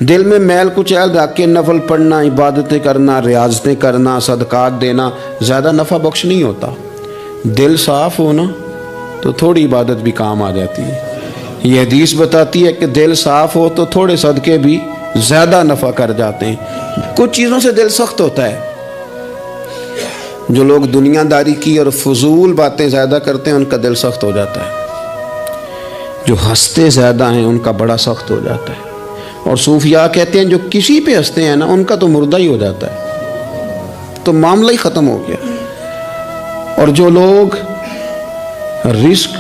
دل میں میل کچیل رکھ کے نفل پڑھنا، عبادتیں کرنا، ریاضتیں کرنا، صدقات دینا زیادہ نفع بخش نہیں ہوتا۔ دل صاف ہونا تو تھوڑی عبادت بھی کام آ جاتی ہے۔ یہ حدیث بتاتی ہے کہ دل صاف ہو تو تھوڑے صدقے بھی زیادہ نفع کر جاتے ہیں۔ کچھ چیزوں سے دل سخت ہوتا ہے۔ جو لوگ دنیا داری کی اور فضول باتیں زیادہ کرتے ہیں ان کا دل سخت ہو جاتا ہے۔ جو ہنستے زیادہ ہیں ان کا بڑا سخت ہو جاتا ہے۔ اور صوفیاء کہتے ہیں جو کسی پہ ہنستے ہیں نا ان کا تو مردہ ہی ہو جاتا ہے، تو معاملہ ہی ختم ہو گیا۔ اور جو لوگ رزق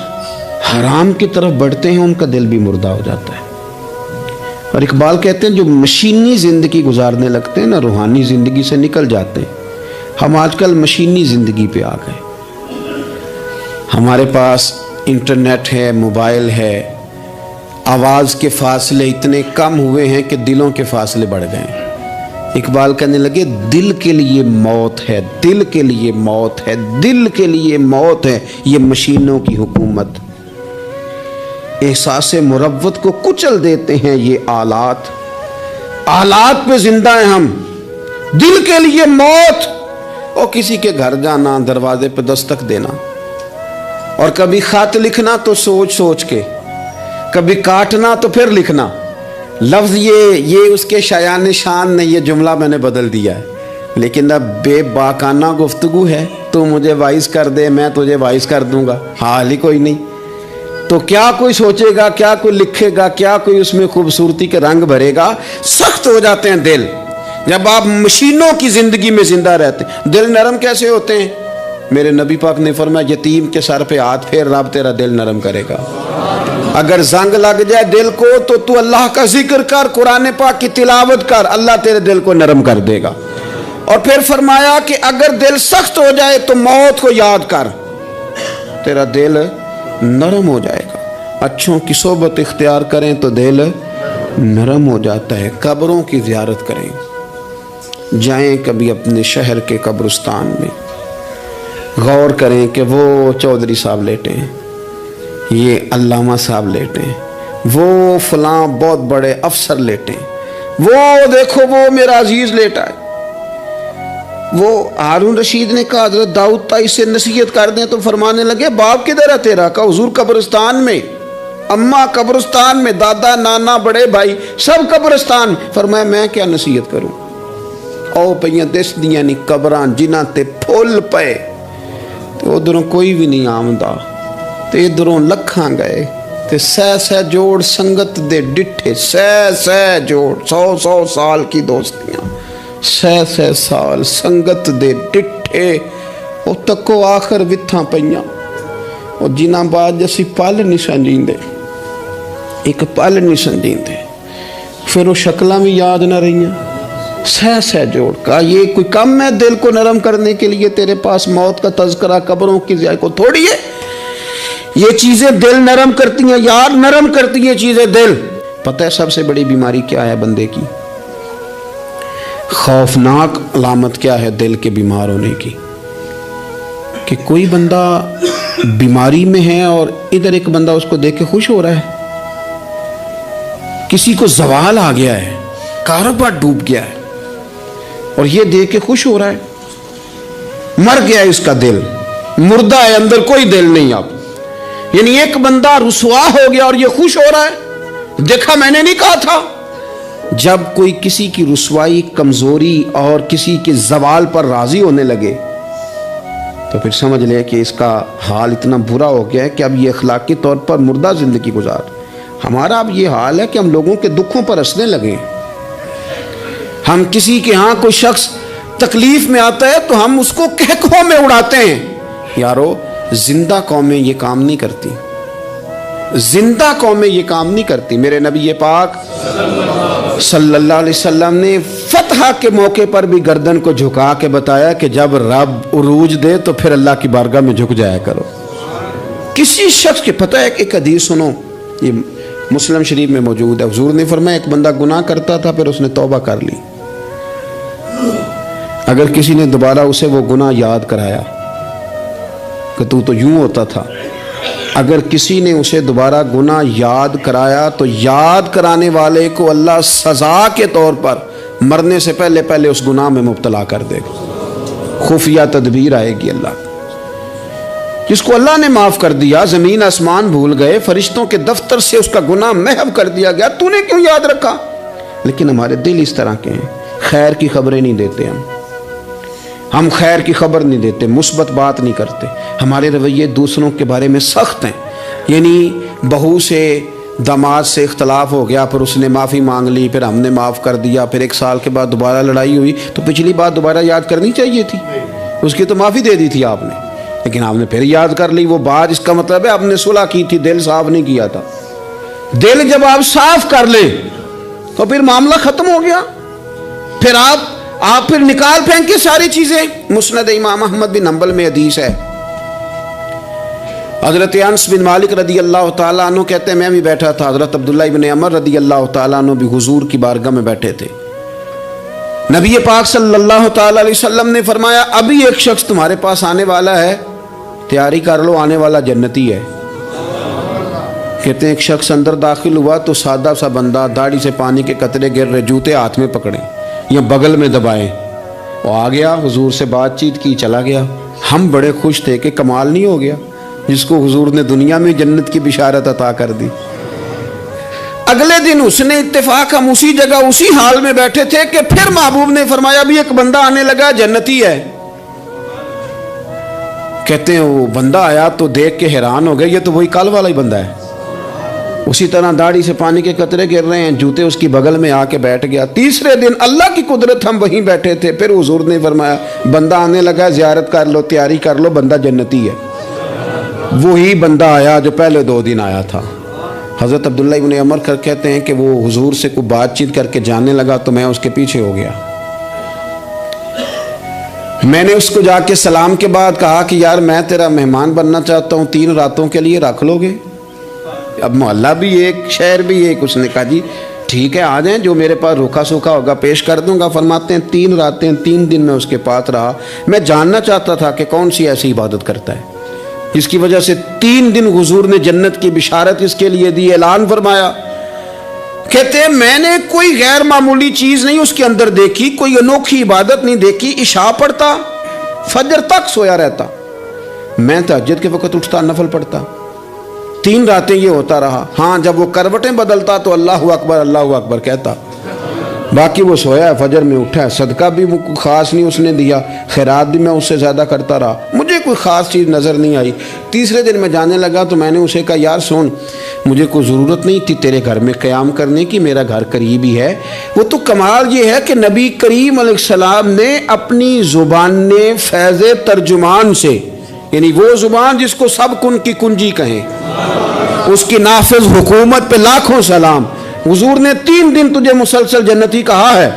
حرام کی طرف بڑھتے ہیں ان کا دل بھی مردہ ہو جاتا ہے۔ اور اقبال کہتے ہیں جو مشینی زندگی گزارنے لگتے ہیں نا روحانی زندگی سے نکل جاتے ہیں۔ ہم آج کل مشینی زندگی پہ آ گئے۔ ہمارے پاس انٹرنیٹ ہے، موبائل ہے، آواز کے فاصلے اتنے کم ہوئے ہیں کہ دلوں کے فاصلے بڑھ گئے ہیں۔ اقبال کہنے لگے دل کے لیے موت ہے، دل کے لیے موت ہے، دل کے لیے موت ہے یہ مشینوں کی حکومت۔ احساس مروت کو کچل دیتے ہیں یہ آلات، آلات پہ زندہ ہیں ہم۔ دل کے لیے موت، اور کسی کے گھر جانا، دروازے پہ دستک دینا، اور کبھی خط لکھنا تو سوچ سوچ کے، کبھی کاٹنا تو پھر لکھنا۔ لفظ یہ اس کے شایان شان نے یہ جملہ میں نے بدل دیا ہے، لیکن اب بے باکانہ گفتگو ہے۔ تو مجھے وائس کر دے، میں تجھے وائس کر دوں گا، حال ہی کوئی نہیں۔ تو کیا کوئی سوچے گا، کیا کوئی لکھے گا، کیا کوئی اس میں خوبصورتی کے رنگ بھرے گا؟ سخت ہو جاتے ہیں دل جب آپ مشینوں کی زندگی میں زندہ رہتے ہیں۔ دل نرم کیسے ہوتے ہیں؟ میرے نبی پاک نے فرمایا یتیم کے سر پہ ہاتھ پھیر، رب تیرا دل نرم کرے گا۔ اگر زنگ لگ جائے دل کو تو اللہ کا ذکر کر، قرآن پاک کی تلاوت کر، اللہ تیرے دل کو نرم کر دے گا۔ اور پھر فرمایا کہ اگر دل سخت ہو جائے تو موت کو یاد کر، تیرا دل نرم ہو جائے گا۔ اچھوں کی صحبت اختیار کریں تو دل نرم ہو جاتا ہے۔ قبروں کی زیارت کریں، جائیں کبھی اپنے شہر کے قبرستان میں، غور کریں کہ وہ چودھری صاحب لیٹے ہیں، یہ علامہ صاحب لیٹے ہیں، وہ فلاں بہت بڑے افسر لیٹے ہیں، وہ دیکھو وہ میرا عزیز لیٹا ہے۔ وہ ہارون رشید نے کہا حضرت داؤد تائی سے نصیحت کر دیں، تو فرمانے لگے باپ کدھر ہے تیرا؟ کہا حضور قبرستان میں، اماں قبرستان میں، دادا نانا بڑے بھائی سب قبرستان۔ فرمایا میں کیا نصیحت کروں؟ او پئیاں دس دیاں نہیں قبراں جنہاں تے پھول پئے، تو ادھروں کوئی بھی نہیں آمدا، تے ادھروں لکھاں گئے، تے سہ جوڑ سنگت دے ڈٹھے، سہ جوڑ 100 سال کی دوستیاں، سہ سال سنگت دے ڈٹھے، او تکو آخر وتھاں پئیاں، او جنہاں بعد جسی پل نہیں سنجیندے، ایک پل نہیں سنجیندے، پھر وہ شکلاں بھی یاد نہ رہیاں۔ سہ جوڑ کا یہ کوئی کم ہے دل کو نرم کرنے کے لیے؟ تیرے پاس موت کا تذکرہ، قبروں کی زیارت کو تھوڑی ہے؟ یہ چیزیں دل نرم کرتی ہیں، یاد نرم کرتی ہیں چیزیں دل۔ پتہ ہے سب سے بڑی بیماری کیا ہے بندے کی؟ خوفناک علامت کیا ہے دل کے بیمار ہونے کی؟ کہ کوئی بندہ بیماری میں ہے اور ادھر ایک بندہ اس کو دیکھ کے خوش ہو رہا ہے، کسی کو زوال آ گیا ہے، کاروبار ڈوب گیا ہے، اور یہ دیکھ کے خوش ہو رہا ہے۔ مر گیا ہے اس کا دل، مردہ ہے، اندر کوئی دل نہیں۔ اب یعنی ایک بندہ رسوا ہو گیا اور یہ خوش ہو رہا ہے، دیکھا میں نے نہیں کہا تھا۔ جب کوئی کسی کی رسوائی، کمزوری اور کسی کے زوال پر راضی ہونے لگے تو پھر سمجھ لے کہ اس کا حال اتنا برا ہو گیا ہے کہ اب یہ اخلاقی طور پر مردہ زندگی گزار۔ ہمارا اب یہ حال ہے کہ ہم لوگوں کے دکھوں پر ہنسنے لگے۔ ہم کسی کے ہاں کوئی شخص تکلیف میں آتا ہے تو ہم اس کو کہکہوں میں اڑاتے ہیں۔ یارو زندہ قومیں یہ کام نہیں کرتی، زندہ قومیں یہ کام نہیں کرتی۔ میرے نبی پاک صلی اللہ علیہ وسلم نے فتح کے موقع پر بھی گردن کو جھکا کے بتایا کہ جب رب عروج دے تو پھر اللہ کی بارگاہ میں جھک جایا کرو۔ کسی شخص کے پتہ ہے ایک حدیث سنو، یہ مسلم شریف میں موجود ہے۔ حضور نے فرمایا ایک بندہ گناہ کرتا تھا، پھر اس نے توبہ کر لی، اگر کسی نے دوبارہ اسے وہ گناہ یاد کرایا کہ تو یوں ہوتا تھا، اگر کسی نے اسے دوبارہ گناہ یاد کرایا تو یاد کرانے والے کو اللہ سزا کے طور پر مرنے سے پہلے پہلے اس گناہ میں مبتلا کر دے گا. خفیہ تدبیر آئے گی اللہ کی. جس کو اللہ نے معاف کر دیا، زمین آسمان بھول گئے، فرشتوں کے دفتر سے اس کا گناہ محو کر دیا گیا، تو نے کیوں یاد رکھا؟ لیکن ہمارے دل اس طرح کے ہیں، خیر کی خبریں نہیں دیتے. ہم خیر کی خبر نہیں دیتے، مثبت بات نہیں کرتے. ہمارے رویے دوسروں کے بارے میں سخت ہیں. یعنی بہو سے داماد سے اختلاف ہو گیا، پھر اس نے معافی مانگ لی، پھر ہم نے معاف کر دیا، پھر 1 سال کے بعد دوبارہ لڑائی ہوئی تو پچھلی بات دوبارہ یاد کرنی چاہیے تھی. اس کی تو معافی دے دی تھی آپ نے، لیکن آپ نے پھر یاد کر لی وہ بات. اس کا مطلب ہے آپ نے صلح کی تھی، دل صاف نہیں کیا تھا. دل جب آپ صاف کر لیں تو پھر معاملہ ختم ہو گیا. پھر آپ پھر نکال پھینکے ساری چیزیں. مسند امام احمد بن حنبل میں حدیث ہے، حضرت انس بن مالک رضی اللہ تعالیٰ عنہ کہتے ہیں میں بھی بیٹھا تھا، حضرت عبداللہ ابن عمر رضی اللہ تعالیٰ عنہ بھی حضور کی بارگاہ میں بیٹھے تھے. نبی پاک صلی اللہ تعالیٰ علیہ وسلم نے فرمایا ابھی ایک شخص تمہارے پاس آنے والا ہے، تیاری کر لو، آنے والا جنتی ہے. کہتے ہیں ایک شخص اندر داخل ہوا تو سادہ سا بندہ، داڑھی سے پانی کے قطرے گر رہے، جوتے ہاتھ میں پکڑے یا بغل میں دبائے، وہ آ گیا، حضور سے بات چیت کی، چلا گیا. ہم بڑے خوش تھے کہ کمال نہیں ہو گیا جس کو حضور نے دنیا میں جنت کی بشارت عطا کر دی. اگلے دن اس نے اتفاق، ہم اسی جگہ اسی حال میں بیٹھے تھے کہ پھر محبوب نے فرمایا ابھی ایک بندہ آنے لگا، جنتی ہے. کہتے ہیں وہ بندہ آیا تو دیکھ کے حیران ہو گئے، یہ تو وہی کل والا ہی بندہ ہے. اسی طرح داڑھی سے پانی کے قطرے گر رہے ہیں، جوتے اس کی بغل میں آ کے بیٹھ گیا. تیسرے دن اللہ کی قدرت ہم وہیں بیٹھے تھے، پھر حضور نے فرمایا بندہ آنے لگا، زیارت کر لو، تیاری کر لو، بندہ جنتی ہے. وہی بندہ آیا جو پہلے 2 دن آیا تھا. حضرت عبداللہ ابن عمر کہتے ہیں کہ وہ حضور سے کوئی بات چیت کر کے جانے لگا تو میں اس کے پیچھے ہو گیا. میں نے اس کو جا کے سلام کے بعد کہا کہ یار میں تیرا مہمان بننا چاہتا ہوں، 3 راتوں کے لیے رکھ لو گے؟ اب محلہ بھی ایک، شہر بھی ایک. اس نے کہا جی ٹھیک ہے، آ جائیں، جو میرے پاس روکھا سوکھا ہوگا پیش کر دوں گا. فرماتے ہیں 3 راتیں 3 دن میں اس کے پاس رہا. میں جاننا چاہتا تھا کہ کون سی ایسی عبادت کرتا ہے جس کی وجہ سے 3 دن حضور نے جنت کی بشارت اس کے لیے دی، اعلان فرمایا. کہتے ہیں میں نے کوئی غیر معمولی چیز نہیں اس کے اندر دیکھی، کوئی انوکھی عبادت نہیں دیکھی. عشاء پڑھتا، فجر تک سویا رہتا، میں تہجد کے وقت اٹھتا، نفل پڑھتا. 3 راتیں یہ ہوتا رہا. ہاں جب وہ کروٹیں بدلتا تو اللہ اکبر کہتا، باقی وہ سویا ہے، فجر میں اٹھا ہے. صدقہ بھی خاص نہیں اس نے دیا، خیرات بھی میں اس سے زیادہ کرتا رہا، مجھے کوئی خاص چیز نظر نہیں آئی. تیسرے دن میں جانے لگا تو میں نے اسے کہا یار سن، مجھے کوئی ضرورت نہیں تھی تیرے گھر میں قیام کرنے کی، میرا گھر قریب ہی ہے. وہ تو کمال یہ ہے کہ نبی کریم علیہ السلام نے اپنی زبان فیض ترجمان سے، یعنی وہ زبان جس کو سب کن کی کنجی کہیں، اس کی نافذ حکومت پہ لاکھوں سلام، حضور نے 3 دن تجھے مسلسل جنتی کہا ہے.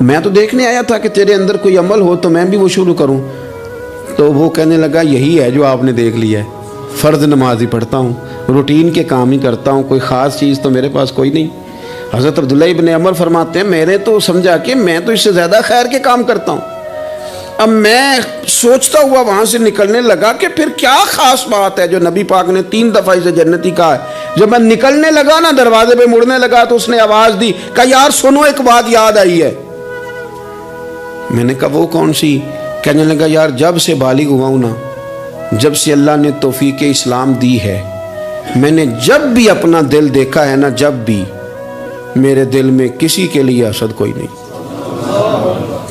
میں تو دیکھنے آیا تھا کہ تیرے اندر کوئی عمل ہو تو میں بھی وہ شروع کروں. تو وہ کہنے لگا یہی ہے جو آپ نے دیکھ لیا ہے، فرض نماز ہی پڑھتا ہوں، روٹین کے کام ہی کرتا ہوں، کوئی خاص چیز تو میرے پاس کوئی نہیں. حضرت عبداللہ ابن عمر فرماتے ہیں میں نے تو سمجھا کہ میں تو اس سے زیادہ خیر کے کام کرتا ہوں. اب میں سوچتا ہوا وہاں سے نکلنے لگا کہ پھر کیا خاص بات ہے جو نبی پاک نے 3 دفعہ اسے جنتی کہا ہے. جب میں نکلنے لگا نا، دروازے پہ مڑنے لگا تو اس نے آواز دی، کہا یار سنو ایک بات یاد آئی ہے. میں نے کہا وہ کون سی؟ کہنے لگا یار جب سے بالغ ہوا ہوں نا، جب سے اللہ نے توفیق اسلام دی ہے، میں نے جب بھی اپنا دل دیکھا ہے نا، جب بھی میرے دل میں کسی کے لیے حسد کوئی نہیں،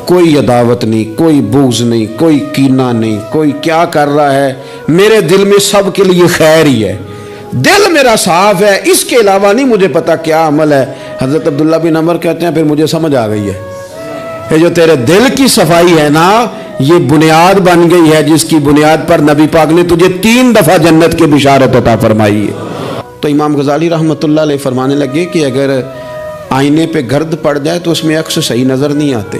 کوئی عداوت نہیں، کوئی بغض نہیں، کوئی کینہ نہیں، کوئی کیا کر رہا ہے، میرے دل میں سب کے لیے خیر ہی ہے. دل میرا صاف ہے، اس کے علاوہ نہیں مجھے پتا کیا عمل ہے. حضرت عبداللہ بن عمر کہتے ہیں پھر مجھے سمجھ آ گئی ہے، یہ جو تیرے دل کی صفائی ہے نا، یہ بنیاد بن گئی ہے جس کی بنیاد پر نبی پاک نے تجھے 3 دفعہ جنت کی بشارت عطا فرمائی ہے. تو امام غزالی رحمۃ اللہ علیہ فرمانے لگے کہ اگر آئینے پہ گرد پڑ جائے تو اس میں عکس صحیح نظر نہیں آتے،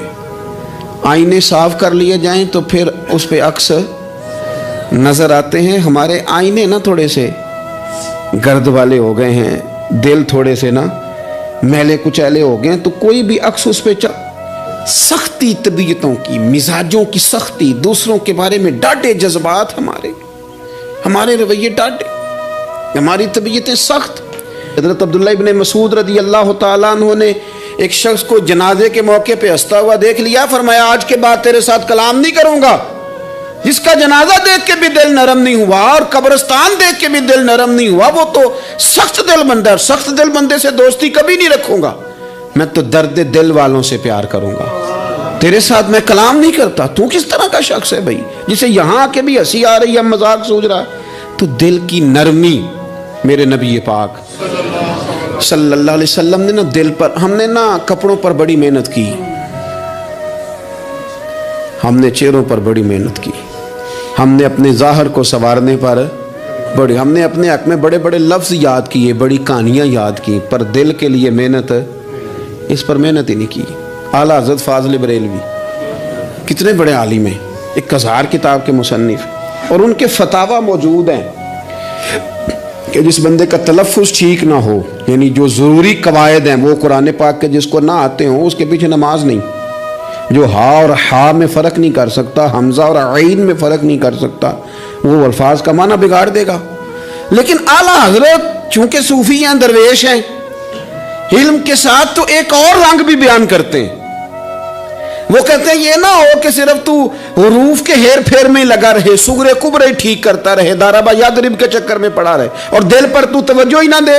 آئینے صاف کر لیے جائیں تو پھر اس پہ عکس نظر آتے ہیں. ہمارے آئینے نا تھوڑے سے گرد والے ہو گئے ہیں، دل تھوڑے سے نا میلے کچیلے ہو گئے ہیں، تو کوئی بھی عکس اس پہ سختی طبیعتوں کی، مزاجوں کی سختی، دوسروں کے بارے میں ڈاٹے جذبات ہمارے، ہمارے رویے ٹاٹے، ہماری طبیعتیں سخت۔ حضرت عبداللہ ابن مسعود رضی اللہ تعالیٰ عنہ نے ایک شخص کو جنازے کے موقع پہ ہنستا ہوا دیکھ لیا، فرمایا آج کے بعد تیرے ساتھ کلام نہیں کروں گا۔ جس کا جنازہ دیکھ کے بھی دل نرم نہیں ہوا اور قبرستان دیکھ کے بھی دل نرم نہیں ہوا، وہ تو سخت دل بندہ ہے۔ سخت دل بندے سے دوستی کبھی نہیں رکھوں گا، میں تو درد دل والوں سے پیار کروں گا، تیرے ساتھ میں کلام نہیں کرتا۔ تو کس طرح کا شخص ہے بھائی جسے یہاں آ کے بھی ہنسی آ رہی ہے، مذاق سوچ رہا ہے؟ تو دل کی نرمی، میرے نبی پاک صلی اللہ علیہ وسلم نے نا دل پر، ہم نے نا کپڑوں پر بڑی محنت کی، ہم نے چہروں پر بڑی محنت کی، ہم نے اپنے ظاہر کو سنوارنے پر بڑی، ہم نے اپنے حق میں بڑے بڑے لفظ یاد کیے، بڑی کہانیاں یاد کی، پر دل کے لیے محنت، اس پر محنت ہی نہیں کی۔ اعلیٰ حضرت فاضل بریلوی کتنے بڑے عالم ہیں، 1000 کتاب کے مصنف، اور ان کے فتاوی موجود ہیں کہ جس بندے کا تلفظ ٹھیک نہ ہو، یعنی جو ضروری قواعد ہیں وہ قرآن پاک کے جس کو نہ آتے ہوں، اس کے پیچھے نماز نہیں۔ جو ہا اور ہا میں فرق نہیں کر سکتا، حمزہ اور عین میں فرق نہیں کر سکتا، وہ الفاظ کا معنی بگاڑ دے گا۔ لیکن اعلیٰ حضرت چونکہ صوفی ہیں، درویش ہیں، علم کے ساتھ تو ایک اور رنگ بھی بیان کرتے ہیں۔ وہ کہتے ہیں یہ نہ ہو کہ صرف تو حروف کے ہیر پھیر میں لگا رہے، صغرے کبرے ٹھیک کرتا رہے، دارابا یادرب کے چکر میں پڑا رہے، اور دل پر تو توجہ ہی نہ دے۔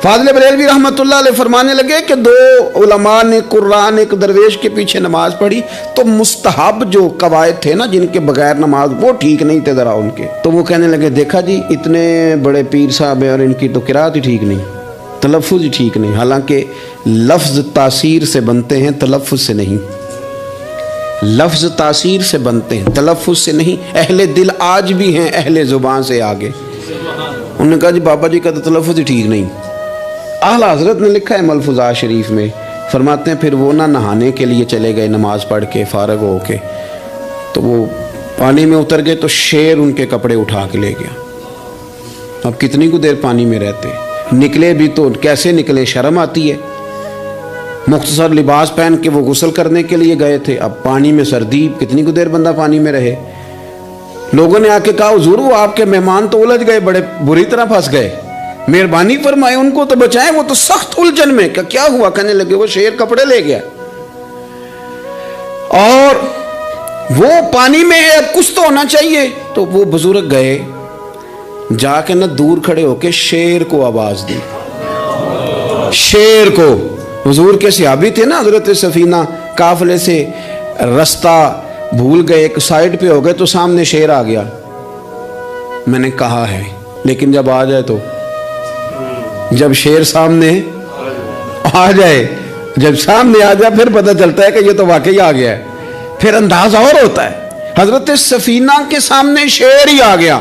فاضل بریلوی رحمۃ اللہ علیہ فرمانے لگے کہ 2 علماء نے قرآن ایک درویش کے پیچھے نماز پڑھی تو مستحب جو قواعد تھے نا جن کے بغیر نماز، وہ ٹھیک نہیں تھے ذرا ان کے، تو وہ کہنے لگے دیکھا جی اتنے بڑے پیر صاحب ہیں اور ان کی تو قرات ہی ٹھیک نہیں، تلفظ ہی ٹھیک نہیں۔ حالانکہ لفظ تاثیر سے بنتے ہیں، تلفظ سے نہیں۔ لفظ تاثیر سے بنتے ہیں، تلفظ سے نہیں۔ اہل دل آج بھی ہیں اہل زبان سے آگے۔ انہوں نے کہا جی بابا جی کا تو تلفظ ہی ٹھیک نہیں۔ اعلیٰ حضرت نے لکھا ہے ملفوظات شریف میں، فرماتے ہیں پھر وہ نہ نہانے کے لیے چلے گئے نماز پڑھ کے فارغ ہو کے، تو وہ پانی میں اتر گئے تو شیر ان کے کپڑے اٹھا کے لے گیا۔ اب کتنی کو دیر پانی میں رہتے، نکلے بھی تو کیسے نکلے، شرم آتی ہے۔ مختصر لباس پہن کے وہ غسل کرنے کے لیے گئے تھے، اب پانی میں سردی، کتنی کو دیر بندہ پانی میں رہے۔ لوگوں نے آ کے کہا حضور وہ آپ کے مہمان تو الجھ گئے، بڑے بری طرح پھنس گئے، مہربانی فرمائے ان کو تو بچائیں، وہ تو سخت الجھن میں۔ کیا ہوا؟ کہنے لگے وہ شیر کپڑے لے گیا اور وہ پانی میں ہے، اب کچھ تو ہونا چاہیے۔ تو وہ بزرگ گئے، جا کے نہ دور کھڑے ہو کے شیر کو آواز دی، شیر کو۔ حضور کے صحابی تھے نا حضرت سفینہ، قافلے سے رستہ بھول گئے، ایک سائیڈ پہ ہو گئے تو سامنے شیر آ گیا۔ میں نے کہا ہے لیکن جب آ جائے تو، جب شیر سامنے آ جائے، جب سامنے آ جائے پھر پتہ چلتا ہے کہ یہ تو واقعی آ گیا ہے، پھر انداز اور ہوتا ہے۔ حضرت سفینہ کے سامنے شیر ہی آ گیا،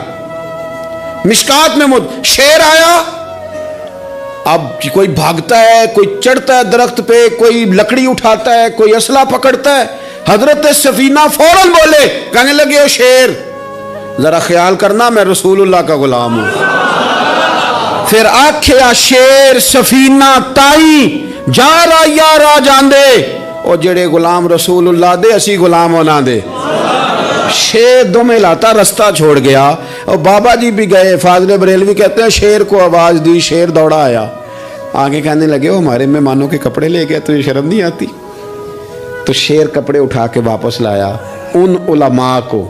مشکات میں شیر آیا۔ اب کوئی بھاگتا ہے، کوئی چڑھتا ہے درخت پہ، کوئی لکڑی اٹھاتا ہے، کوئی اسلحہ پکڑتا ہے۔ حضرت سفینہ فوراً بولے، کہنے لگے او شیر ذرا خیال کرنا میں رسول اللہ کا غلام ہوں۔ پھر آکھیا شیر سفینہ تائی جا را یا را جاندے، او جڑے غلام رسول اللہ دے اسی غلام ہونا دے۔ شیر دمیں لاتا رستہ چھوڑ گیا، اور بابا جی بھی گئے۔ فاضل بریلوی کہتے ہیں شیر کو آواز دی، شیر دوڑا آیا، آگے کہنے لگے وہ ہمارے مہمانوں کے کپڑے لے گیا، تجھے شرم نہیں آتی؟ تو شیر کپڑے اٹھا کے واپس لایا۔ ان علماء کو،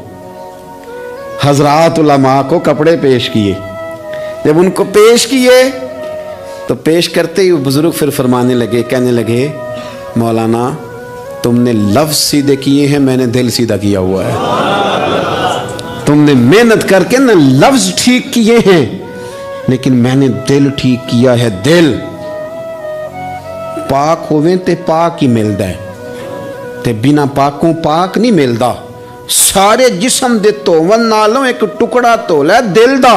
حضرات علماء کو کپڑے پیش کیے۔ جب ان کو پیش کیے تو پیش کرتے ہی بزرگ پھر فرمانے لگے، کہنے لگے مولانا تم نے لفظ سیدھے کیے ہیں، میں نے دل سیدھا کیا ہوا ہے۔ تم نے محنت کر کے نہ لفظ ٹھیک کیے ہیں، لیکن میں نے دل ٹھیک کیا ہے۔ دل پاک ہوئے تے پاک ہی ملدا ہے، تے بنا پاکوں پاک نہیں ملدا۔ سارے جسم دے توون نالوں ایک ٹکڑا تول ہے دل دا۔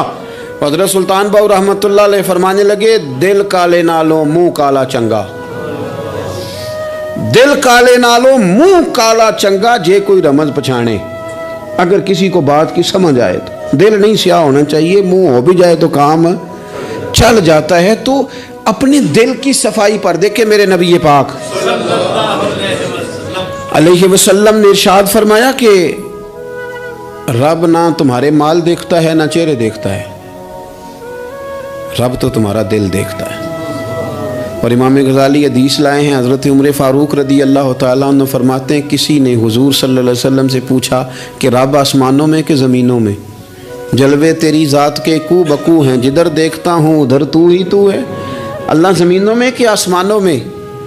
حضرت سلطان باؤ رحمت اللہ علیہ فرمانے لگے دل کالے نالوں منہ کالا چنگا، دل کالے نالوں منہ کالا چنگا، جے کوئی رمز پچھانے۔ اگر کسی کو بات کی سمجھ آئے تو دل نہیں سیاہ ہونا چاہیے، منہ ہو بھی جائے تو کام چل جاتا ہے۔ تو اپنے دل کی صفائی پر دیکھیں میرے نبی پاک علیہ وسلم نے ارشاد فرمایا کہ رب نہ تمہارے مال دیکھتا ہے نہ چہرے دیکھتا ہے، رب تو تمہارا دل دیکھتا ہے۔ اور امام غزالی حدیث لائے ہیں، حضرت عمر فاروق رضی اللہ تعالیٰ عنہ فرماتے ہیں کسی نے حضور صلی اللہ علیہ وسلم سے پوچھا کہ رب آسمانوں میں کہ زمینوں میں؟ جلوے تیری ذات کے کو بکو ہیں، جدھر دیکھتا ہوں ادھر تو ہی تو ہے۔ اللہ زمینوں میں کہ آسمانوں میں؟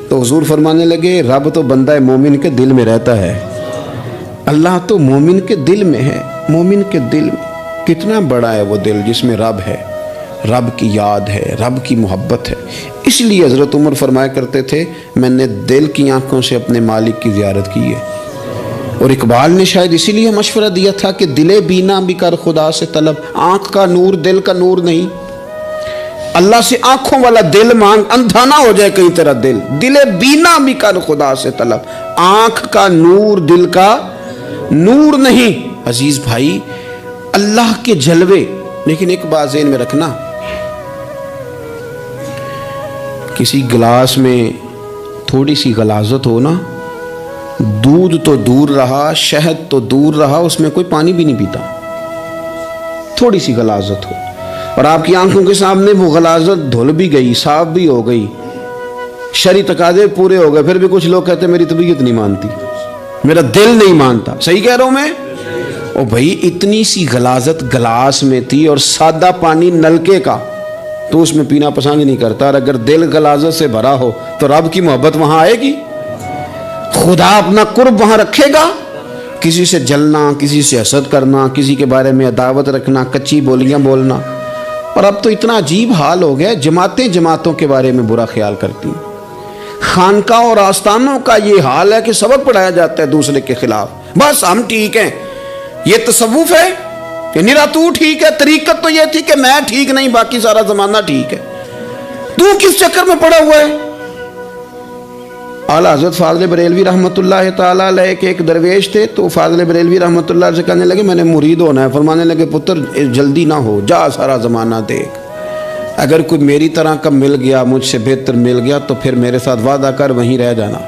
تو حضور فرمانے لگے رب تو بندہ مومن کے دل میں رہتا ہے، اللہ تو مومن کے دل میں ہے، مومن کے دل میں۔ کتنا بڑا ہے وہ دل جس میں رب ہے، رب کی یاد ہے، رب کی محبت ہے۔ اس لیے حضرت عمر فرمایا کرتے تھے میں نے دل کی آنکھوں سے اپنے مالک کی زیارت کی ہے۔ اور اقبال نے شاید اسی لیے مشورہ دیا تھا کہ دل بینا بھی کر خدا سے طلب، آنکھ کا نور دل کا نور نہیں، اللہ سے آنکھوں والا دل مانگ، اندھا نہ ہو جائے کہیں تیرا دل، دل بینا بھی کر خدا سے طلب، آنکھ کا نور دل کا نور نہیں۔ عزیز بھائی اللہ کے جلوے، لیکن ایک بات ذہن میں رکھنا، کسی گلاس میں تھوڑی سی غلاظت ہو نا، دودھ تو دور رہا، شہد تو دور رہا، اس میں کوئی پانی بھی نہیں پیتا، تھوڑی سی غلاظت ہو، اور آپ کی آنکھوں کے سامنے وہ غلاظت دھل بھی گئی، صاف بھی ہو گئی، شرعی تقاضے پورے ہو گئے، پھر بھی کچھ لوگ کہتے ہیں میری طبیعت نہیں مانتی، میرا دل نہیں مانتا۔ صحیح کہہ رہا ہوں میں؟ او بھائی اتنی سی غلاظت گلاس میں تھی اور سادہ پانی نلکے کا، تو اس میں پینا پسند نہیں کرتا، اور اگر دل غلاظت سے بھرا ہو تو رب کی محبت وہاں آئے گی، خدا اپنا قرب وہاں رکھے گا۔ کسی سے جلنا، کسی سے حسد کرنا، کسی کے بارے میں عداوت رکھنا، کچی بولیاں بولنا، اور اب تو اتنا عجیب حال ہو گیا، جماعتیں جماعتوں کے بارے میں برا خیال کرتی ہیں، خانقاہ اور آستانوں کا یہ حال ہے کہ سبق پڑھایا جاتا ہے دوسرے کے خلاف، بس ہم ٹھیک ہیں۔ یہ تصوف ہے کہ نرا تو ٹھیک ہے؟ طریقت تو یہ تھی کہ میں ٹھیک نہیں، باقی سارا زمانہ ٹھیک ہے، تو کس چکر میں پڑا ہوا ہے؟ اعلیٰ حضرت فاضل بریلوی رحمۃ اللہ تعالیٰ علیہ کے ایک درویش تھے، تو فاضل بریلوی رحمۃ اللہ علیہ سے کہنے لگے میں نے مرید ہونا ہے، فرمانے لگے پتر جلدی نہ ہو، جا سارا زمانہ دیکھ، اگر کوئی میری طرح کا مل گیا، مجھ سے بہتر مل گیا تو پھر میرے ساتھ وعدہ کر وہیں رہ جانا،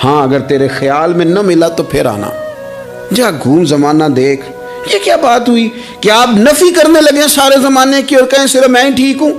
ہاں اگر تیرے خیال میں نہ ملا تو پھر آنا، جا گھوم زمانہ دیکھ۔ یہ کیا بات ہوئی کہ آپ نفی کرنے لگے سارے زمانے کی اور کہیں صرف میں ہی ٹھیک ہوں؟